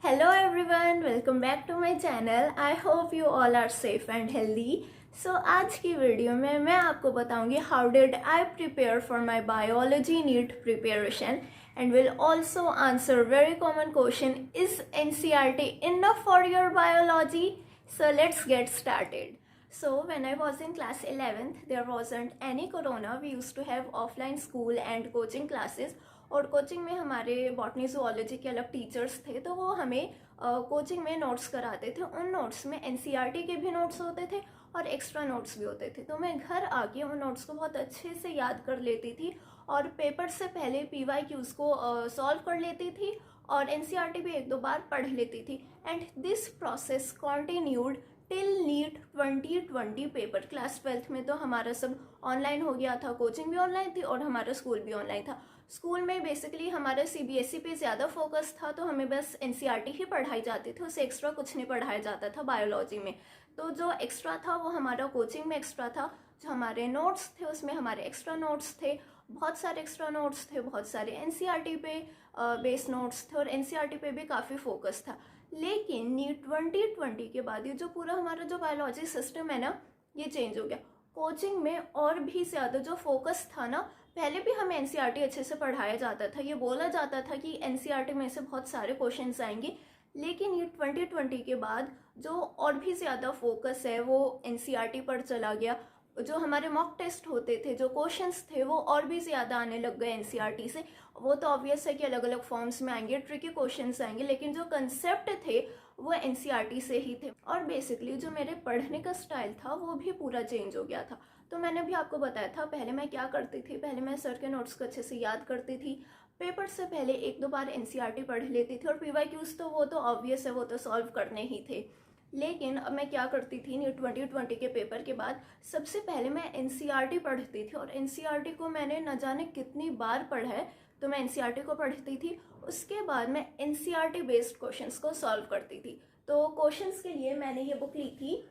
Hello everyone, welcome back to my channel. I hope you all are safe and healthy. So आज की video में मैं आपको बताऊंगी how did I prepare for my biology NEET preparation and will also answer very common question, is NCERT enough for your biology? So let's get started. So when I was in class 11th, there wasn't any corona. We used to have offline school and coaching classes. और coaching में हमारे botany zoology के अलग teachers थे, तो वो हमें coaching में नोट्स कराते थे. उन नोट्स में एनसीईआरटी के भी नोट्स होते थे और एक्स्ट्रा नोट्स भी होते थे. तो मैं घर आके उन नोट्स को बहुत अच्छे से याद कर लेती थी और पेपर से पहले पीवाईक्यूज को सॉल्व कर लेती थी और एनसीईआरटी भी एक दो बार पढ़ लेती थी. And this process continued till NEET 2020 paper. Class 12th में तो हमारा सब ऑनलाइन हो गया था, कोचिंग भी ऑनलाइन थी और हमारा स्कूल भी ऑनलाइन था. स्कूल में बेसिकली हमारा सीबीएसई पे ज़्यादा फोकस था, तो हमें बस एनसीईआरटी ही पढ़ाई जाती थी, उससे एक्स्ट्रा कुछ नहीं पढ़ाया जाता था बायोलॉजी में. तो जो एक्स्ट्रा था वो हमारा कोचिंग में एक्स्ट्रा था. जो हमारे नोट्स थे उसमें हमारे एक्स्ट्रा नोट्स थे, बहुत सारे एक्स्ट्रा नोट्स थे, बहुत सारे एनसीईआरटी पे बेस नोट्स थे और एनसीईआरटी पे भी काफ़ी फोकस था. लेकिन नीट 2020 के बाद ये जो पूरा हमारा जो बायोलॉजी सिस्टम है ना, ये चेंज हो गया. कोचिंग में और भी ज़्यादा जो फोकस था ना, पहले भी हमें एनसीईआरटी अच्छे से पढ़ाया जाता था, ये बोला जाता था कि एनसीईआरटी में से बहुत सारे क्वेश्चंस आएंगे. लेकिन ये 2020 के बाद जो और भी ज़्यादा फोकस है वो एनसीईआरटी पर चला गया. जो हमारे मॉक टेस्ट होते थे, जो क्वेश्चंस थे, वो और भी ज़्यादा आने लग गए एनसीईआरटी से. वो तो ऑब्वियस है कि अलग अलग फॉर्म्स में आएंगे, ट्रिकी क्वेश्चंस आएंगे, लेकिन जो कंसेप्ट थे वो एनसीईआरटी से ही थे. और बेसिकली जो मेरे पढ़ने का स्टाइल था वो भी पूरा चेंज हो गया था. तो मैंने भी आपको बताया था पहले मैं क्या करती थी. पहले मैं सर के नोट्स को अच्छे से याद करती थी, पेपर से पहले एक दो बार एनसीईआरटी पढ़ लेती थी और पीवाईक्यूज तो वो तो ऑब्वियस है, वो तो सॉल्व करने ही थे. लेकिन अब मैं क्या करती थी, नीट 2020 के पेपर के बाद सबसे पहले मैं एनसीईआरटी पढ़ती थी. और एनसीईआरटी को मैंने न जाने कितनी बार पढ़ा है, तो मैं एनसीईआरटी को पढ़ती थी. उसके बाद मैं एनसीईआरटी बेस्ड क्वेश्चंस को सॉल्व करती थी. तो क्वेश्चंस के लिए मैंने ये बुक ली थी,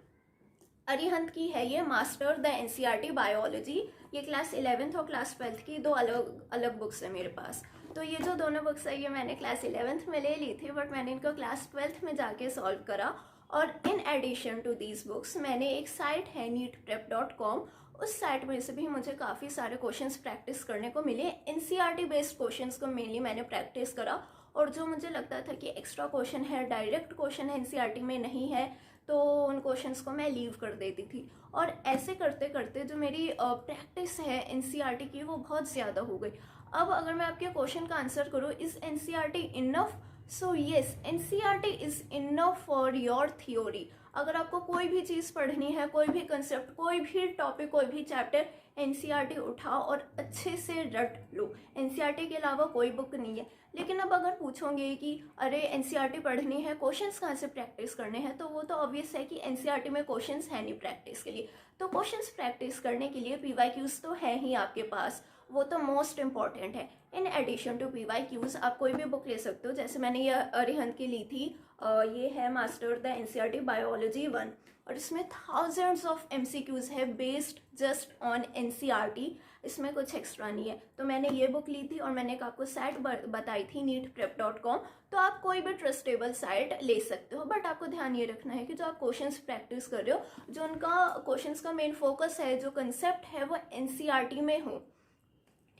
अरिहंत की है ये, मास्टर द एनसीईआरटी बायोलॉजी. ये क्लास 11th और क्लास 12th की दो अलग अलग बुक्स है मेरे पास. तो ये जो दोनों बुक्स है ये मैंने क्लास 11th में ले ली थी, बट मैंने इनको क्लास 12th में जाके सॉल्व करा. और in addition to these books मैंने एक साइट है neetprep.com, उस साइट में से भी मुझे काफ़ी सारे क्वेश्चंस प्रैक्टिस करने को मिले. एनसीईआरटी बेस्ड क्वेश्चंस को मेनली मैंने प्रैक्टिस करा. और जो मुझे लगता था कि एक्स्ट्रा क्वेश्चन है, डायरेक्ट क्वेश्चन है, एनसीईआरटी में नहीं है, तो उन क्वेश्चंस को मैं लीव कर देती थी. और ऐसे करते करते जो मेरी प्रैक्टिस है एनसीईआरटी की वो बहुत ज़्यादा हो गई. अब अगर मैं आपके क्वेश्चन का आंसर करूँ, is NCERT enough? So yes, NCERT is enough for your theory. अगर आपको कोई भी चीज़ पढ़नी है, कोई भी कंसेप्ट, कोई भी टॉपिक, कोई भी चैप्टर, एनसीईआरटी उठाओ और अच्छे से रट लो. एनसीईआरटी के अलावा कोई बुक नहीं है. लेकिन अब अगर पूछोगे कि अरे एनसीईआरटी पढ़नी है, क्वेश्चंस कहाँ से प्रैक्टिस करने हैं, तो वो तो ऑब्वियस है कि एनसीईआरटी में क्वेश्चंस है नहीं प्रैक्टिस के लिए. तो क्वेश्चंस प्रैक्टिस करने के लिए पीवाईक्यूज तो है ही आपके पास, वो तो मोस्ट इंपॉर्टेंट है. इन एडिशन टू पीवाईक्यूज आप कोई भी बुक ले सकते हो. जैसे मैंने ये अरिहंत की ली थी, ये है मास्टर द एनसीईआरटी बायोलॉजी 1, और इसमें थाउजेंड्स ऑफ एमसीक्यूज है बेस्ड जस्ट ऑन एनसीईआरटी. इसमें कुछ एक्स्ट्रा नहीं है. तो मैंने ये बुक ली थी और मैंने एक आपको साइट बताई थी neetprep.com. तो आप कोई भी ट्रस्टेबल साइट ले सकते हो, बट आपको ध्यान ये रखना है कि जो आप क्वेश्चंस प्रैक्टिस कर रहे हो, जो उनका क्वेश्चंस का मेन फोकस है, जो कंसेप्ट है, वो एनसीईआरटी में हो.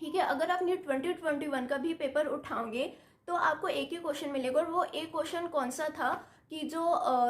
ठीक है. अगर आप नीट 2021 का भी पेपर उठाओगे तो आपको एक ही क्वेश्चन मिलेगा, और वो एक क्वेश्चन कौन सा था कि जो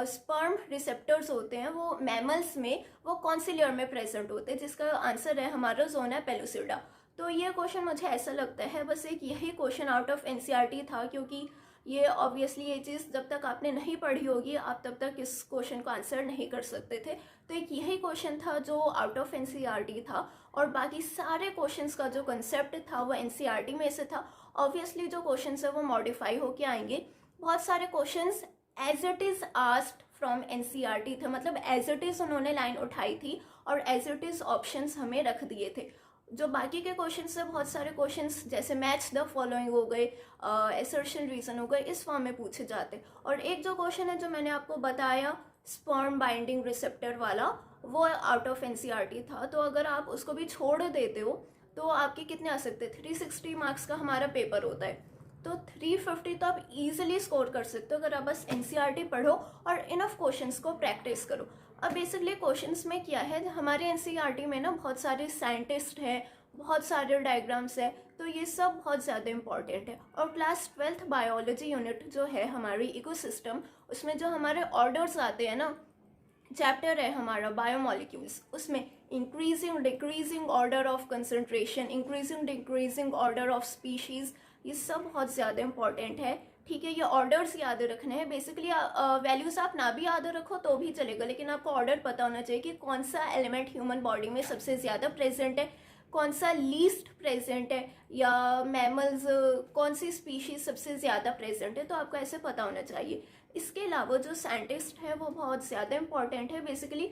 स्पर्म रिसेप्टर्स होते हैं वो मैमल्स में वो कौन सी लेयर में प्रेजेंट होते हैं, जिसका आंसर है हमारा जोना पेलुसिडा. तो ये क्वेश्चन मुझे ऐसा लगता है बस एक यही क्वेश्चन आउट ऑफ एनसीईआरटी था, क्योंकि ये ऑब्वियसली ये चीज़ जब तक आपने नहीं पढ़ी होगी आप तब तक इस क्वेश्चन को आंसर नहीं कर सकते थे. तो एक यही क्वेश्चन था जो आउट ऑफ एनसीईआरटी था, और बाकी सारे क्वेश्चंस का जो कंसेप्ट था वो एनसीईआरटी में से था. ऑब्वियसली जो क्वेश्चंस है वो मॉडिफाई होके आएंगे. बहुत सारे questions as it is asked from NCERT थे, मतलब एज इट इज उन्होंने लाइन उठाई थी और एज इट इज ऑप्शंस हमें रख दिए थे. जो बाकी के क्वेश्चंस है, बहुत सारे क्वेश्चंस जैसे मैच द फॉलोइंग हो गए, एसर्शन रीजन हो गए, इस फॉर्म में पूछे जाते. और एक जो क्वेश्चन है जो मैंने आपको बताया स्पर्म बाइंडिंग रिसेप्टर वाला, वो आउट ऑफ एनसीईआरटी था. तो अगर आप उसको भी छोड़ देते हो तो आपके कितने आ सकते हैं, 360 मार्क्स का हमारा पेपर होता है. तो 350 तो आप इजीली स्कोर कर सकते हो अगर आप बस एनसीईआरटी पढ़ो और इनफ क्वेश्चंस को प्रैक्टिस करो। अब बेसिकली क्वेश्चंस में क्या है, हमारे एनसीईआरटी में ना बहुत सारे साइंटिस्ट हैं, बहुत सारे डायग्राम्स है, तो ये सब बहुत ज़्यादा इंपॉर्टेंट है। और क्लास 12th बायोलॉजी यूनिट जो है हमारी इकोसिस्टम, उसमें जो हमारे ऑर्डर्स आते हैं ना, चैप्टर है हमारा बायोमोलिक्यूल्स, उसमें increasing decreasing order of concentration, increasing decreasing order of species, ये सब बहुत ज़्यादा इंपॉर्टेंट है। ठीक है, ये ऑर्डर्स याद रखने हैं। बेसिकली वैल्यूज आप ना भी याद रखो तो भी चलेगा, लेकिन आपको ऑर्डर पता होना चाहिए कि कौन सा एलिमेंट ह्यूमन बॉडी में सबसे ज़्यादा प्रेजेंट है, कौन सा लीस्ट प्रेजेंट है, या मैमल्स कौन सी स्पीशीज सबसे ज़्यादा प्रेजेंट है, तो आपको ऐसे पता होना चाहिए। इसके अलावा जो साइंटिस्ट है वो बहुत ज़्यादा इंपॉर्टेंट है। बेसिकली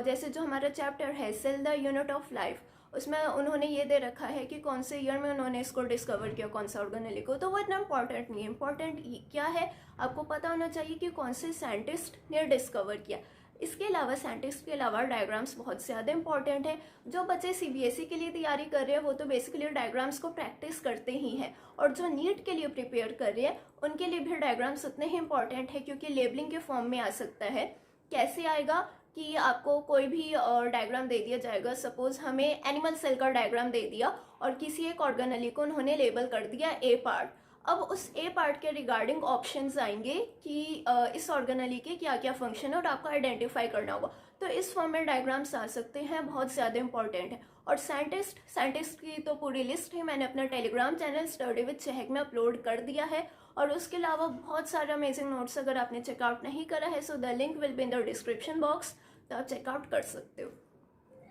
जैसे जो हमारा चैप्टर है cell the unit of life, उसमें उन्होंने ये दे रखा है कि कौन से ईयर में उन्होंने इसको डिस्कवर किया, कौन सा ऑर्गेनेल को, तो वो इतना इंपॉर्टेंट नहीं है। इंपॉर्टेंट क्या है, आपको पता होना चाहिए कि कौन से साइंटिस्ट ने डिस्कवर किया। इसके अलावा साइंटिस्ट के अलावा डायग्राम्स बहुत ज़्यादा इंपॉर्टेंट है। जो बच्चे सीबीएसई के लिए तैयारी कर रहे हैं वो तो बेसिकली डायग्राम्स को प्रैक्टिस करते ही हैं, और जो नीट के लिए प्रिपेयर कर रहे हैं उनके लिए भी डायग्राम्स उतने ही इंपॉर्टेंट है, क्योंकि लेबलिंग के फॉर्म में आ सकता है। कैसे आएगा कि आपको कोई भी डायग्राम दे दिया जाएगा, सपोज हमें एनिमल सेल का डायग्राम दे दिया और किसी एक ऑर्गेनेल को उन्होंने लेबल कर दिया ए पार्ट। अब उस ए पार्ट के रिगार्डिंग ऑप्शंस आएंगे कि इस ऑर्गेनेल के क्या क्या फंक्शन है और आपको आइडेंटिफाई करना होगा। तो इस फॉर्म में डायग्राम्स आ सकते हैं, बहुत ज़्यादा इंपॉर्टेंट है। और साइंटिस्ट की तो पूरी लिस्ट ही मैंने अपना टेलीग्राम चैनल स्टडी विद चहक में अपलोड कर दिया है। और उसके अलावा बहुत सारे अमेजिंग नोट्स अगर आपने चेकआउट नहीं करा है, so the link will be in the description box, तो आप चेकआउट कर सकते हो।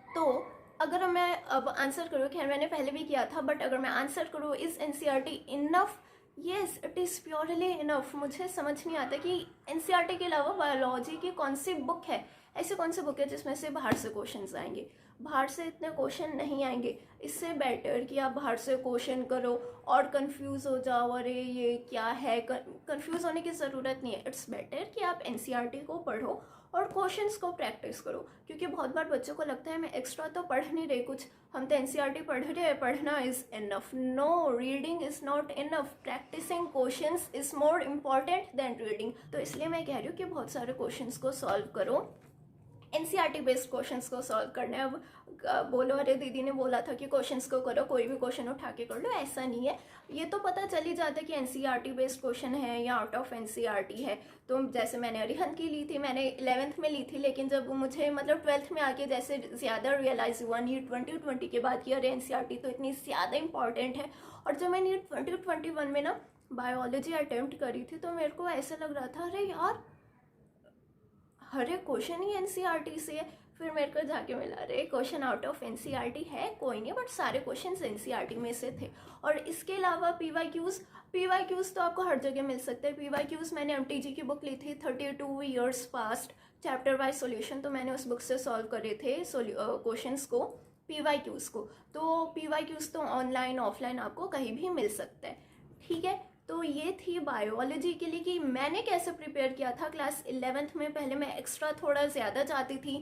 तो अगर मैं अब आंसर करूँ, खैर मैंने पहले भी किया था, बट अगर मैं आंसर करूँ, is NCERT enough? Yes, it is purely enough. मुझे समझ नहीं आता कि एनसीईआरटी के अलावा बायोलॉजी की कौन सी बुक है, ऐसे कौन सी बुक है जिसमें से बाहर से क्वेश्चंस आएंगे। बाहर से इतने क्वेश्चन नहीं आएंगे। इससे बेटर कि आप बाहर से क्वेश्चन करो और कंफ्यूज हो जाओ, अरे ये क्या है, कंफ्यूज होने की ज़रूरत नहीं है। इट्स बेटर कि आप एनसीईआरटी को पढ़ो और क्वेश्चंस को प्रैक्टिस करो, क्योंकि बहुत बार बच्चों को लगता है मैं एक्स्ट्रा तो पढ़ नहीं रही कुछ, हम तो एनसीईआरटी पढ़ रहे हैं, पढ़ना is enough. No, reading is not enough, practising questions is more important than reading. तो इसलिए मैं कह रही हूँ कि बहुत सारे क्वेश्चंस को सॉल्व करो, एनसीईआरटी बेस्ड क्वेश्चंस को सॉल्व करना है। अब बोलो अरे दीदी ने बोला था कि क्वेश्चंस को करो, कोई भी क्वेश्चन उठा के कर लो, ऐसा नहीं है। ये तो पता चल ही जाता है कि एनसीईआरटी बेस्ड क्वेश्चन है या आउट ऑफ एनसीईआरटी है। तो जैसे मैंने अरिहंत की ली थी, मैंने 11th में ली थी, लेकिन जब मुझे मतलब 12th में आके जैसे ज़्यादा रियलाइज़ हुआ नीट 2020 के बाद कि अरे एनसीईआरटी तो इतनी ज़्यादा इंपॉर्टेंट है। और जब मैं नीट 2021 में ना बायोलॉजी अटेम्प्ट करी थी, तो मेरे को ऐसा लग रहा था अरे यार हर एक क्वेश्चन ही एनसीईआरटी से है। फिर मेरे को जाके मिला अरे क्वेश्चन आउट ऑफ एनसीईआरटी है कोई नहीं, बट सारे क्वेश्चंस एनसीईआरटी में से थे। और इसके अलावा पीवाईक्यूज तो आपको हर जगह मिल सकते हैं। पीवाईक्यूज मैंने एमटीजी की बुक ली थी 32 years past, chapter wise solution, तो मैंने उस बुक से सॉल्व करे थे क्वेश्चंस को, पीवाईक्यूज को। तो पीवाईक्यूज तो ऑनलाइन ऑफलाइन आपको कहीं भी मिल सकता है। ठीक है, तो ये थी बायोलॉजी के लिए कि मैंने कैसे प्रिपेयर किया था। क्लास 11th में पहले मैं एक्स्ट्रा थोड़ा ज़्यादा जाती थी,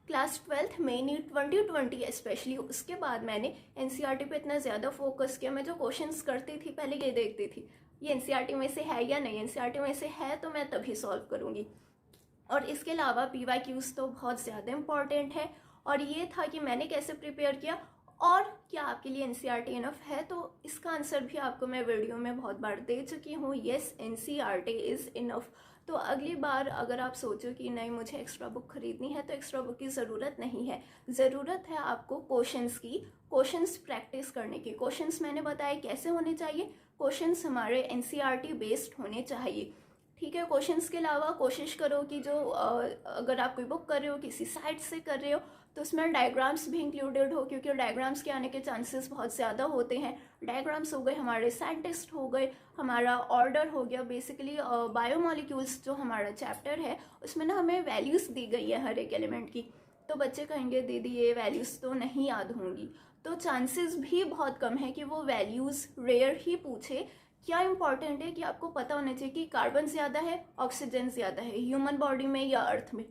क्लास 12th में नीट 2020 स्पेशली, उसके बाद मैंने एनसीईआरटी पे इतना ज़्यादा फोकस किया। मैं जो क्वेश्चंस करती थी पहले ये देखती थी ये एनसीईआरटी में से है या नहीं, एनसीईआरटी में से है तो मैं तभी सॉल्व करूँगी। और इसके अलावा पीवाईक्यूज तो बहुत ज़्यादा इंपॉर्टेंट है। और ये था कि मैंने कैसे प्रिपेयर किया और क्या आपके लिए एनसीईआरटी इनफ है, तो इसका आंसर भी आपको मैं वीडियो में बहुत बार दे चुकी हूँ। Yes, NCERT is enough. तो अगली बार अगर आप सोचो कि नहीं मुझे एक्स्ट्रा बुक खरीदनी है, तो एक्स्ट्रा बुक की ज़रूरत नहीं है। ज़रूरत है आपको क्वेश्चंस की, क्वेश्चंस प्रैक्टिस करने की। क्वेश्चंस मैंने बताया कैसे होने चाहिए, क्वेश्चंस हमारे एनसीईआरटी बेस्ड होने चाहिए। ठीक है, क्वेश्चंस के अलावा कोशिश करो कि जो अगर आप कोई बुक कर रहे हो, किसी साइट से कर रहे हो, तो उसमें डायग्राम्स भी इंक्लूडेड हो, क्योंकि डायग्राम्स के आने के चांसेस बहुत ज़्यादा होते हैं। डायग्राम्स हो गए हमारे साइंटिस्ट हो गए, हमारा ऑर्डर हो गया। बेसिकली बायोमोलिक्यूल्स जो हमारा चैप्टर है उसमें ना हमें वैल्यूज़ दी गई है हर एक एलिमेंट की। तो बच्चे कहेंगे दीदी ये वैल्यूज़ तो नहीं याद होंगी, तो चांसेस भी बहुत कम है कि वो वैल्यूज़ रेयर ही पूछे। क्या इंपॉर्टेंट है कि आपको पता होना चाहिए कि कार्बन ज़्यादा है, ऑक्सीजन ज़्यादा है ह्यूमन बॉडी में या अर्थ में,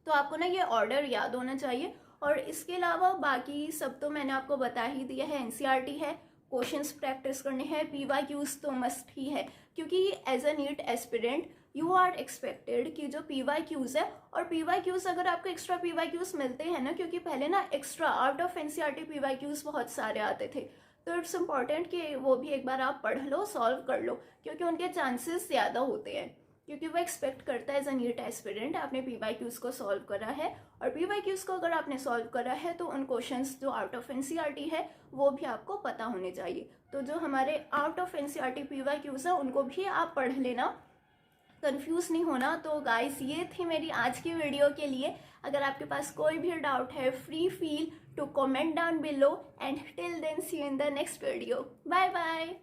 तो आपको ना ये ऑर्डर याद होना चाहिए। और इसके अलावा बाकी सब तो मैंने आपको बता ही दिया है। एनसीईआरटी है, क्वेश्चंस प्रैक्टिस करने हैं, PYQs तो मस्ट ही है, क्योंकि as a NEET aspirant you are expected कि जो PYQs है, और PYQs अगर आपको एक्स्ट्रा PYQs मिलते हैं ना, क्योंकि पहले ना extra out of NCERT PYQs बहुत सारे आते थे, तो इट्स इम्पॉर्टेंट कि वो भी एक बार आप पढ़ लो, सॉल्व कर लो, क्योंकि उनके चांसेस ज़्यादा होते हैं, क्योंकि वो एक्सपेक्ट करता है एज अ नीट एस्पिरेंट आपने PYQs को सॉल्व करा है, और PYQs को अगर आपने सॉल्व करा है तो उन क्वेश्चंस जो आउट ऑफ NCERT है वो भी आपको पता होने चाहिए। तो जो हमारे आउट ऑफ NCERT PYQs है उनको भी आप पढ़ लेना, कंफ्यूज नहीं होना। तो गाइस ये थी मेरी आज की वीडियो के लिए। अगर आपके पास कोई भी डाउट है, free feel to comment down below, and till then see you in the next video. Bye bye.